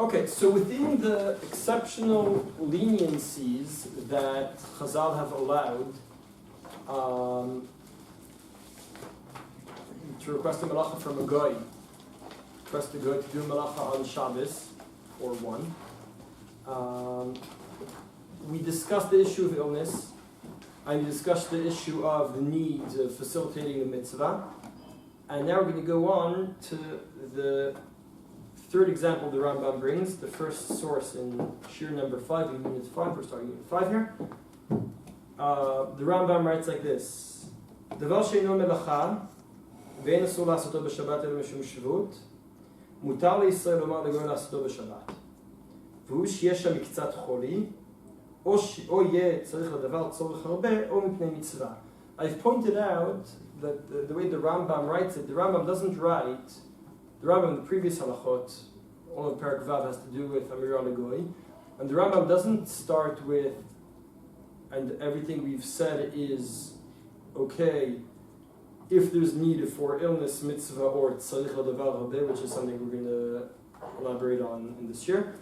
Okay, so within the exceptional leniencies that Chazal have allowed to request a Melacha from a guy, request a guy to do a Melacha on Shabbos, or one, we discussed the issue of illness, and we discussed the issue of the need of facilitating the mitzvah, and now we're going to go on to the third example the Rambam brings, the first source in Shiur number 5, in unit 5, we're starting unit 5 here. The Rambam writes like this: Davar she'eino melacha, ve'ein asur la'asoto b'Shabbat elo mishum shvut, mutar le'Yisrael lomar legoy la'asoto b'Shabbat. והוא שיש שם קצת חולי, או יהיה צריך לדבר צורך הרבה, או מפני מצווה. I've pointed out that the way the Rambam writes it, the Rambam doesn't write, the Rambam in the previous halachot, all of Perek Vav has to do with Amir Alagoy, and the Rambam doesn't start with, and everything we've said is okay, if there's need for illness, mitzvah, or tzarich l'davar rabeh, which is something we're going to elaborate on in this year.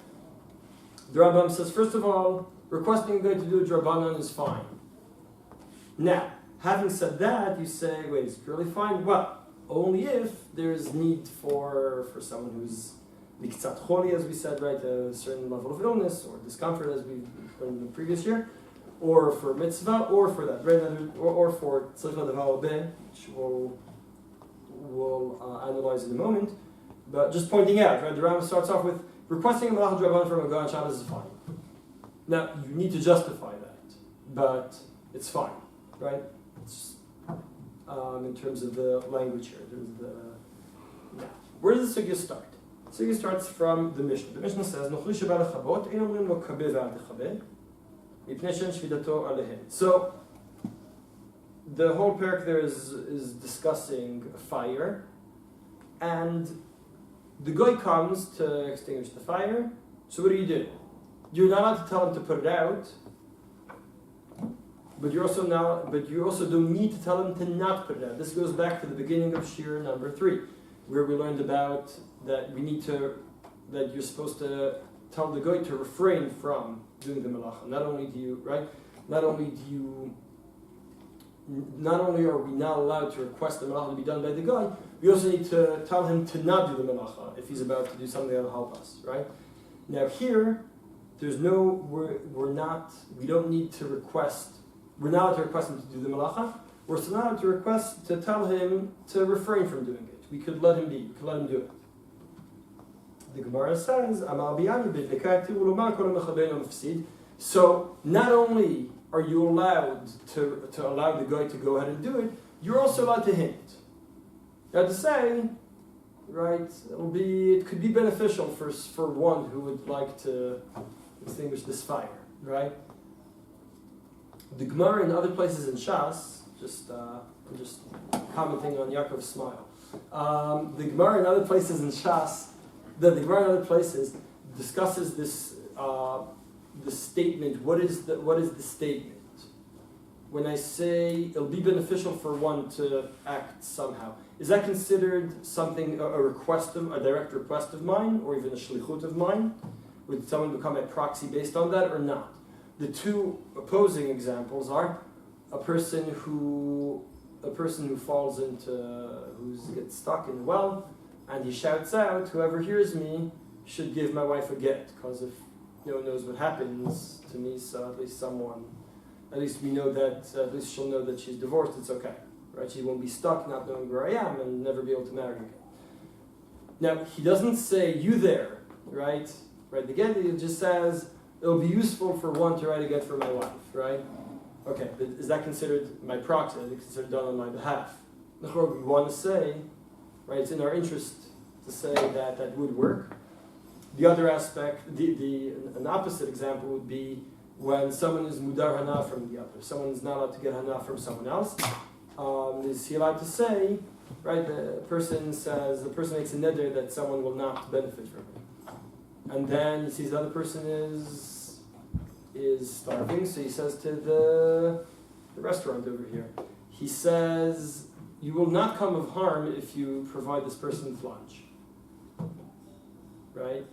The Rambam says, first of all, requesting a guy to do a drabanan is fine. Now, having said that, you say, wait, it's purely fine? Well, only if there's need for someone who's miktzat choli, as we said, right, a certain level of illness or discomfort, as we learned in the previous year, or for mitzvah, or for that, right, or for tzarich l'davar rabeh, which we'll analyze in a moment. But just pointing out, right, the Rambam starts off with requesting a Melacha drabanan from a guy on Shabbos is fine. Now, you need to justify that, but it's fine, right? It's, in terms of the language here, now, where does the sugya start? The sugya starts from the Mishnah. The Mishnah says, "Nochli sheba lechabot, ein omrim lo kabeh ve'al techabeh, mipnei she'en shvidato alehem." So, the whole parak there is discussing fire, and the guy comes to extinguish the fire. So what do? You're not allowed to tell him to put it out, but you also don't need to tell him to not put it out. This goes back to the beginning of Shiur number 3, where we learned about that that you're supposed to tell the guy to refrain from doing the melacha. Not only are we not allowed to request the melacha to be done by the guy, we also need to tell him to not do the melacha if he's about to do something that will help us, right? Now here, we're not allowed to request him to do the melacha. We're still allowed to tell him to refrain from doing it. We could let him do it. The Gemara says, so not only are you allowed to allow the guy to go ahead and do it, you're also allowed to hint. You have to say, right, it could be beneficial for one who would like to extinguish this fire, right? The Gemara in other places in Shas, I'm just commenting on Yaakov's smile. The Gemara in other places in Shas, the Gemara in other places discusses this the statement. What is the statement? When I say it'll be beneficial for one to act somehow, is that considered something, a direct request of mine, or even a shlichut of mine? Would someone become a proxy based on that or not? The two opposing examples are a person who gets stuck in a well, and he shouts out, "Whoever hears me should give my wife a get," because if no one knows what happens to me, so at least she'll know that she's divorced. It's okay, right? She won't be stuck not knowing where I am and never be able to marry again. Now he doesn't say "you there," right? Right? Again, it just says it'll be useful for one to write a get for my wife, right? Okay, but is that considered my proxy? Is it considered done on my behalf? We want to say, right? It's in our interest to say that would work. The other aspect, an opposite example would be when someone is mudar hana from the other. Someone is not allowed to get hana from someone else. Is he allowed to say, right? The person makes a neder that someone will not benefit from it. And then he sees the other person is starving, so he says to the restaurant over here, he says, "You will not come of harm if you provide this person with lunch." Right?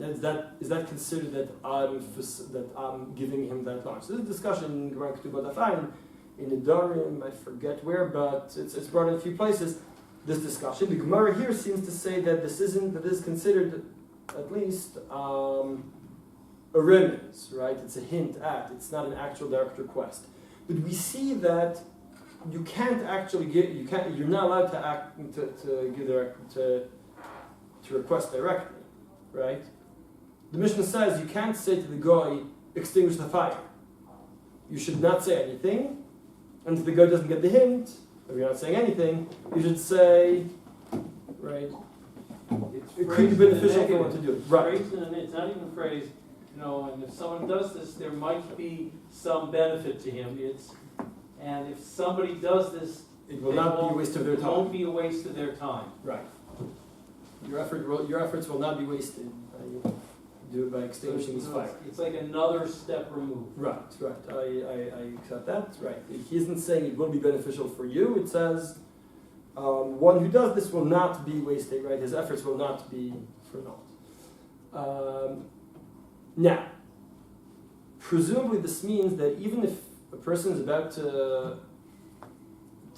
Is that considered that I'm giving him that launch? So there's a discussion in Gemara Ketubot Afayin, in the Darim, I forget where, but it's brought in a few places. This discussion. The Gemara here seems to say that this is considered at least a remez, right? It's a hint at. It's not an actual direct request. But we see that you can't actually you're not allowed to request directly, right? The Mishnah says you can't say to the guy, extinguish the fire. You should not say anything, and if the guy doesn't get the hint, if you're not saying anything, you should say, right, it could be beneficial for one to do it. Right. It's not even phrased, and if someone does this, there might be some benefit to him. And if somebody does this, it will not be a waste of their time. It won't be a waste of their time. Right. Your efforts will not be wasted. You do it by extinguishing this fire. It's like another step removed. Right. I accept that. Right. He isn't saying it will be beneficial for you. It says one who does this will not be wasted. Right. His efforts will not be for naught. Now, presumably this means that even if a person is about to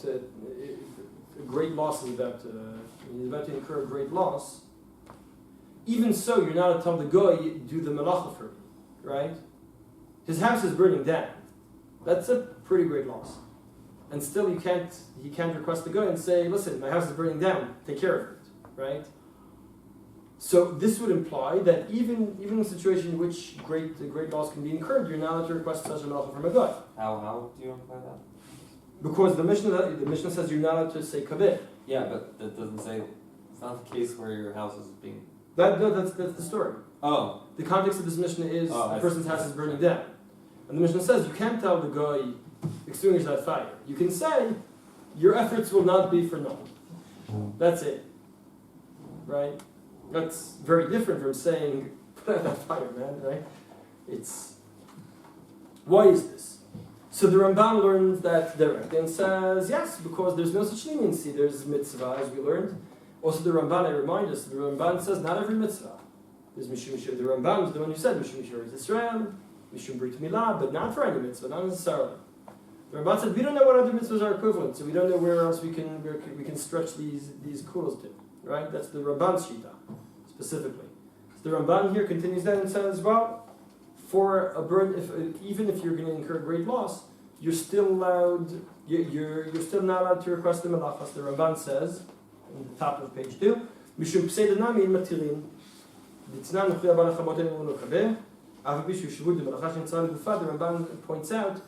a great loss is about to incur a great loss, even so, you're not to tell the guy, do the Melacha for me, right? His house is burning down. That's a pretty great loss. And still he can't request the guy and say, listen, my house is burning down, take care of it, right? So this would imply that even in a situation in which the great loss can be incurred, you're not allowed to request such a Melacha from a guy. How do you imply that? Because the Mishnah says you're not allowed to say kaveh. Yeah, but that doesn't say, it's not the case where your house is being... That's the story. Oh. The context of this Mishnah is the person's house is burning down. And the Mishnah says you can't tell the guy, extinguish that fire. You can say, your efforts will not be for naught. That's it. Right? That's very different from saying, put out that fire, man, right? Why is this? So the Ramban learns that directly and says, yes, because there's no such leniency. There's mitzvah, as we learned. Also the Ramban, I remind us, the Ramban says not every mitzvah. There's Mishum Shiur. The Ramban is the one who said Mishum Shiur is Israel, Mishum Brit Milah, but not for any mitzvah, not necessarily. The Ramban said we don't know what other mitzvahs are equivalent, so we don't know where else we can stretch these kulos to. Right? That's the Ramban's shita, specifically. So the Ramban here continues then and says, well, for a burn, even if you're going to incur great loss, you're still allowed. You're still not allowed to request the melachas. The Ramban says, in the top of page 2, Mishum pseida nami in matirin. Ditnan nuchya ba lechamot en unu kabeh. Afi bishu shvud de melacha shentzal gufa. The Ramban points out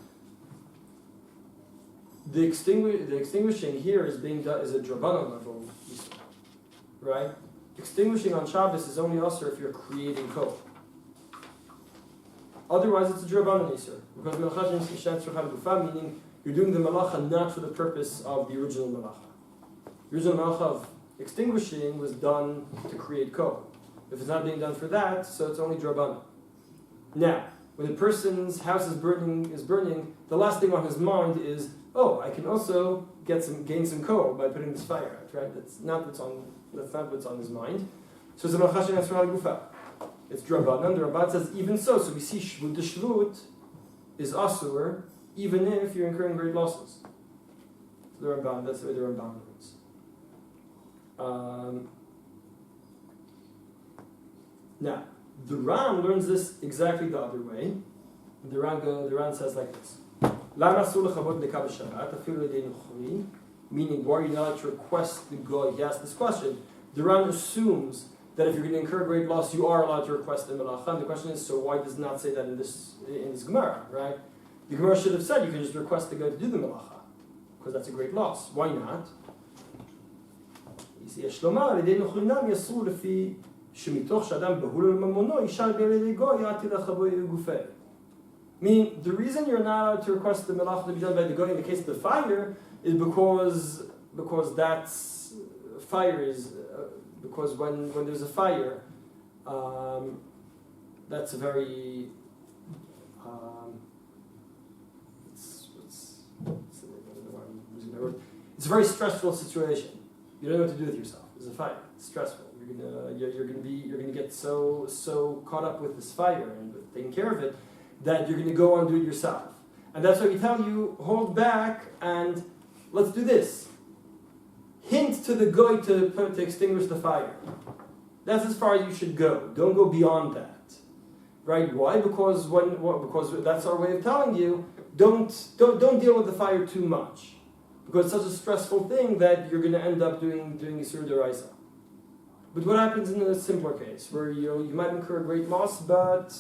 the extinguishing here is a drabanan level, right? Extinguishing on Shabbos is only usher if you're creating kol. Otherwise, it's a drabanan isur, because melacha shentzal gufa, meaning you're doing the melacha not for the purpose of the original melacha. The original melacha of extinguishing was done to create kol. If it's not being done for that, so it's only drabanan. Now, when the person's house is burning, the last thing on his mind is, oh, I can also gain some kol by putting this fire out, right? That's not what's on his mind. So it's a melacha she'asur gufa. It's drabanan. The Ramban says even so. So we see shvut. The shvut is asur, even if you're incurring great losses. The Ramban. That's the way the Ramban learns. Now, the Ram learns this exactly the other way. The Ram says like this: meaning, why are you not allowed to request the guy? He asked this question. The Ram assumes that if you're going to incur great loss, you are allowed to request the melacha. And the question is, so why does it not say that in this Gemara, right? The Gemara should have said you can just request the guy to do the melacha, because that's a great loss. Why not? Meaning, the reason you're not allowed to request the melacha to be done by the guy in the case of the fire is because that's fire is because when there's a fire, that's a very it's a very stressful situation. You don't know what to do with yourself. There's a fire. It's stressful. You're gonna get so caught up with this fire and with taking care of it that you're gonna go on and do it yourself. And that's why we tell you, hold back and let's do this. Hint to the goy to extinguish the fire. That's as far as you should go. Don't go beyond that. Right? Why? Because because that's our way of telling you, don't deal with the fire too much. Because it's such a stressful thing that you're going to end up doing Yisur D'Oraisa. But what happens in a simpler case, where you might incur great loss, but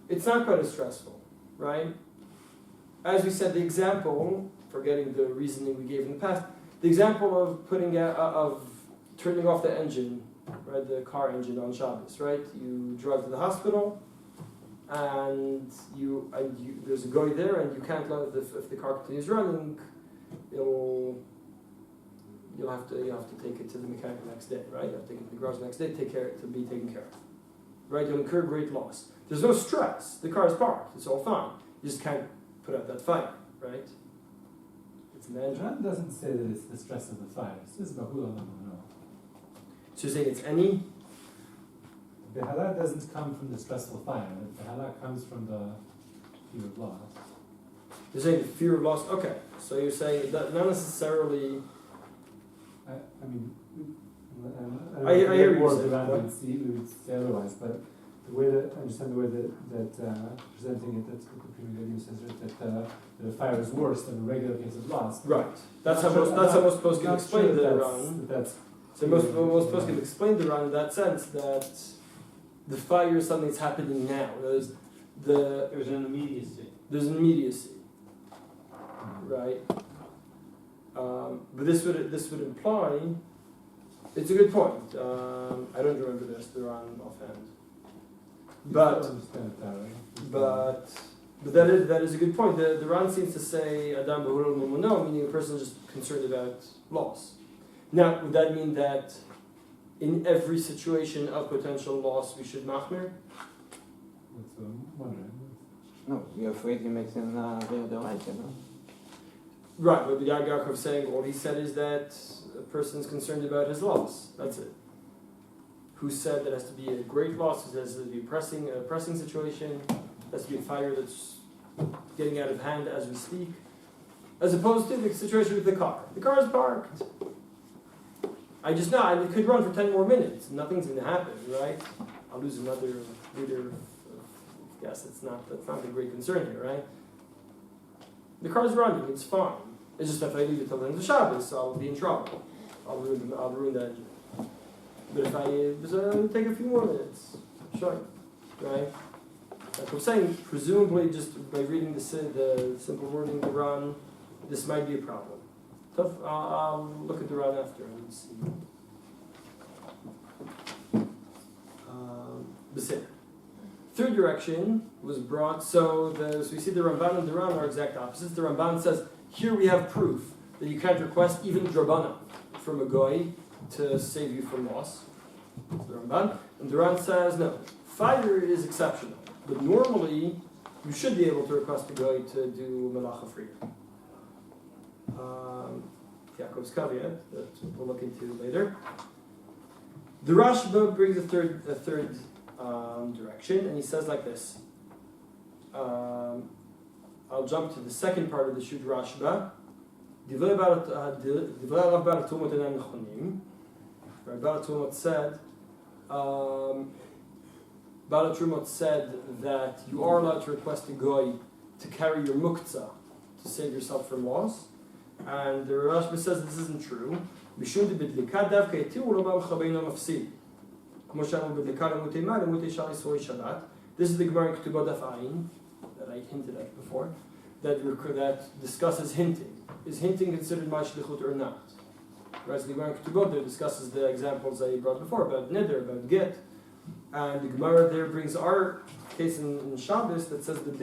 it's not quite as stressful, right? As we said, the example, forgetting the reasoning we gave in the past, the example of turning off the engine, right, the car engine on Shabbos, right? You drive to the hospital, and there's a guy there, and you can't let if the car continues running, you'll have to take it to the mechanic the next day, right? You have to take it to the garage the next day, to be taken care of, right? You'll incur great loss. There's no stress. The car is parked. It's all fine. You just can't put out that fire, right? It's an engine. John doesn't say that it's the stress of the fire. It says bahula no. So you're saying it's any? The halak doesn't come from the stressful fire. The halak comes from the fear of loss. You're saying fear of loss. Okay, so you're saying that not necessarily. I mean, I hear you more saying, around what? we would say otherwise, but the way that I understand the way that presenting it, that you says that the fire is worse than a regular case of loss. Right. That's how most poskim explain the Iran. So most poskim explain the Iran in that sense that the fire is something that's happening now. There's an immediacy. There's an immediacy, right? But this would imply. It's a good point. I don't remember the rest of the Iran offhand. But that is a good point. The Ran seems to say Adam Behurul Mumuno, meaning a person is just concerned about loss. Now, would that mean that in every situation of potential loss we should machmir? That's what I'm wondering. No, you're afraid he makes an Deodoraita, no? Right, but the Yad Yaakov saying all he said is that a person is concerned about his loss. That's it. Who said that has to be a great loss? It has to be a pressing situation. It has to be a fire that's getting out of hand as we speak. As opposed to the situation with the car. The car is parked. I just know, and it could run for 10 more minutes. Nothing's going to happen, right? I'll lose another liter of gas. That's not a great concern here, right? The car's running. It's fine. It's just if I leave it till the end of Shabbos, I'll be in trouble. I'll ruin the engine. But if I take a few more minutes, sure, right? Like I'm saying, presumably just by reading the simple wording of the Ran, this might be a problem. Tough. I'll look at the Ran after and see. Besir. Third direction was brought. So we see the Ramban and the Ran are exact opposites. The Ramban says here we have proof that you can't request even drabana from a goy to save you from loss. That's the Ramban. And the Ran says no. Fire is exceptional, but normally you should be able to request a guy to do Melacha for you. Yaakov's caveat that we'll look into later. The Rashba brings a third direction, and he says like this. I'll jump to the second part of the Shud Rashba. Divrei Rav Bar Tumot enan nechonim. Rav Bar Tumot said. Bala Trumot said that you are allowed to request a goy to carry your muktzah to save yourself from loss, and the Rashba says this isn't true. Mishum de bidlika davka yetiru lo b'chabeinu mafsid. Kmo shanu bidlika lemutei ma lemutei shal Yisroi Shabbat. This is the Gemara in Ketubot Daf Ayin that I hinted at before. That discusses hinting. Is hinting considered ma'ashlichut or not? Whereas the Gemara in Ketubot there discusses the examples I brought before about neder, about get. And the Gemara there brings our case in Shabbos that says that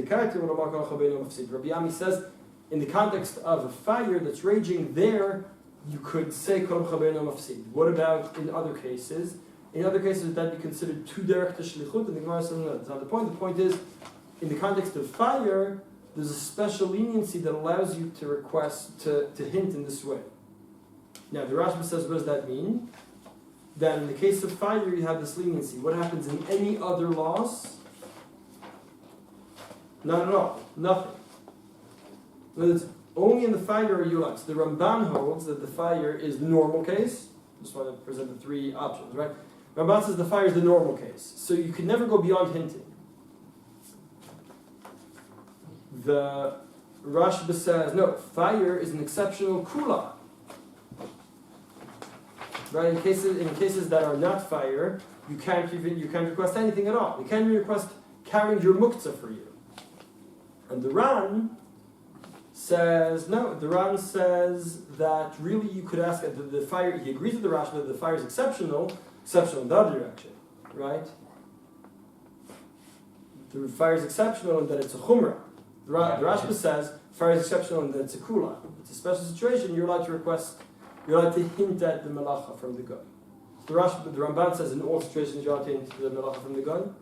Rabbi Ami says in the context of a fire that's raging there, you could say what about in other cases? In other cases, would that be considered too direct to shlichut? And the Gemara says no, that's not the point. The point is, in the context of fire, there's a special leniency that allows you to request to hint in this way. Now the Rashba says, what does that mean? that in the case of fire you have this leniency. What happens in any other laws? Not at all. Nothing. In other words, only in the fire are you allowed. So the Ramban holds that the fire is the normal case. Just want to present the three options, right? Ramban says the fire is the normal case. So you can never go beyond hinting. The Rashba says, no, fire is an exceptional kula. Right? In cases that are not fire, you can't request anything at all. You can't even request carrying your muktzah for you. And the Ran says, no, the Ran says that really you could ask the fire, he agrees with the Rashba that the fire is exceptional in the other direction, right? The fire is exceptional in that it's a chumrah. The Rashba says fire is exceptional in that it's a kula. It's a special situation, you're allowed to hint at the Melacha from the gun. The Ramban says in all situations you're allowed to hint at the Melacha from the gun.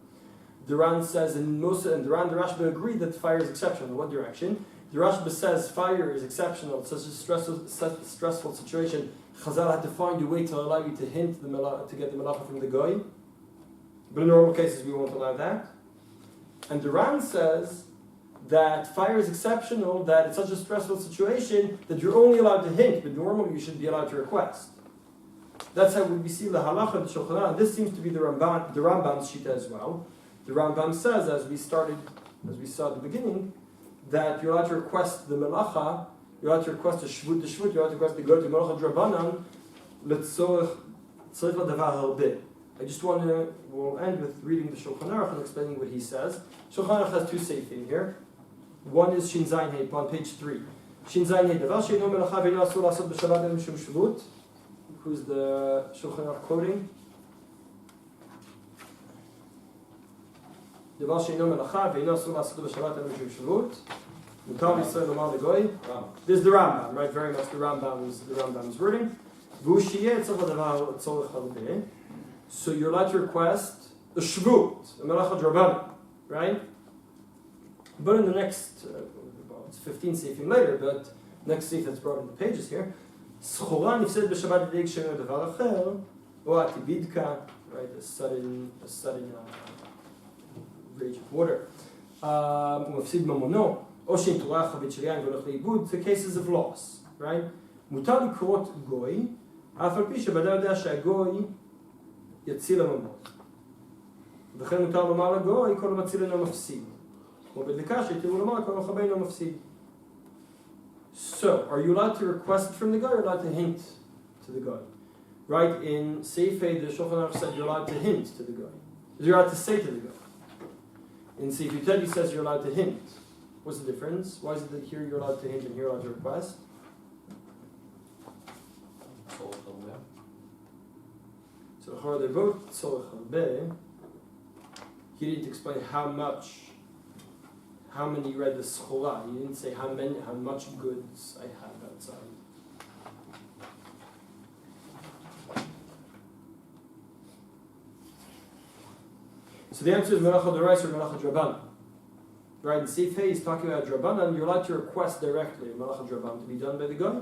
The Ran says in Musa and the Rashba agree that fire is exceptional. In what direction? The Rashba says fire is exceptional. It's such a stressful situation. Chazal had to find a way to allow you to hint the Melacha, to get the Melacha from the guy. But in normal cases we won't allow that. And the Ran says that fire is exceptional, that it's such a stressful situation that you're only allowed to hint, but normally you should be allowed to request. That's how we see the Halacha, the Shulchan Aruch. This seems to be the Rambam's shita as well. The Rambam says, as we saw at the beginning, that you're allowed to request the Melacha, you're allowed to request the Shvut, you're allowed to request the go to Melacha Drabanan, Letzorech Davar Halbeh. We'll end with reading the Shulchan Aruch and explaining what he says. Shulchan Aruch has two seifim here. One is Shin Zayin Hey on page 3. Shin Zayin Hey, Davar she'eino melacha ve'eino asur la'asot b'shabbat elem mishum shvut. Who's the Shulchan Aruch quoting? Davar she'eino melacha ve'eino asur la'asot b'shabbat elem mishum shvut. Mutar Yisrael lomar legoy. This is the Rambam, right? Very much the Rambam's wording. V'hu sheyeh tzorech davar tzorech halbeh. So you're allowed to request a shvut, a melacha drabanan, right? But in the next, it's 15 seifim later, but next seif that's brought in the pages here, S'chora nifsed b'Shabbat yedei ksheino davar acher, o atibidka, right? A sudden rage of water. Mufsid mamono, o shein torah chavit sheliyan v'olech leibud. The cases of loss, right? Mutar likrot goy, af al pi shebada yodea she'agoy יציל הממות. וכן מותר לומר לגוי, כל המציל אינו מפסיד. כמו בדלקה שהתירו לומר, כל המכבה אינו מפסיד. So, are you allowed to request it from the guy or allowed to hint to the guy? Right, in Seifei, the Shulchan Aruch said you're allowed to hint to the guy. You're allowed to say to the guy. In Seifei Ted, he says you're allowed to hint. What's the difference? Why is it that here you're allowed to hint and here you're allowed to request? So they're both tzorech halbeh. He didn't explain how many read the schora. He didn't say how much goods I have outside. So the answer is Melacha D'Oraisa or Melacha Drabanan. Right, in Seifei he's talking about Drabanan. You're allowed to request directly a Melacha Drabanan to be done by the guy,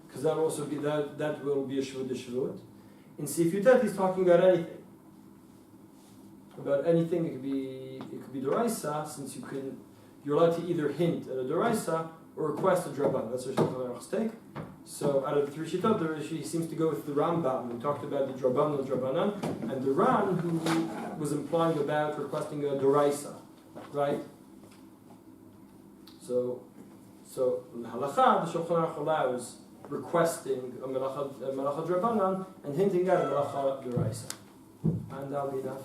because that will also be that will be a shvut d'shvut. In Seif Yutet, he's talking about anything. About anything, it could be D'Oraisa, since you're allowed to either hint at a D'Oraisa or request a Draban. That's what Shulchan Aruch's take. So out of the three Shittot, he seems to go with the Rambam, who talked about the Draban and the Drabanan, and the Ran, who was implying about requesting a D'Oraisa, right? So in the Halacha, the Shulchan Aruch allows requesting a Melacha Drabanan and hinting at a Melacha D'Oraisa. And that'll be enough.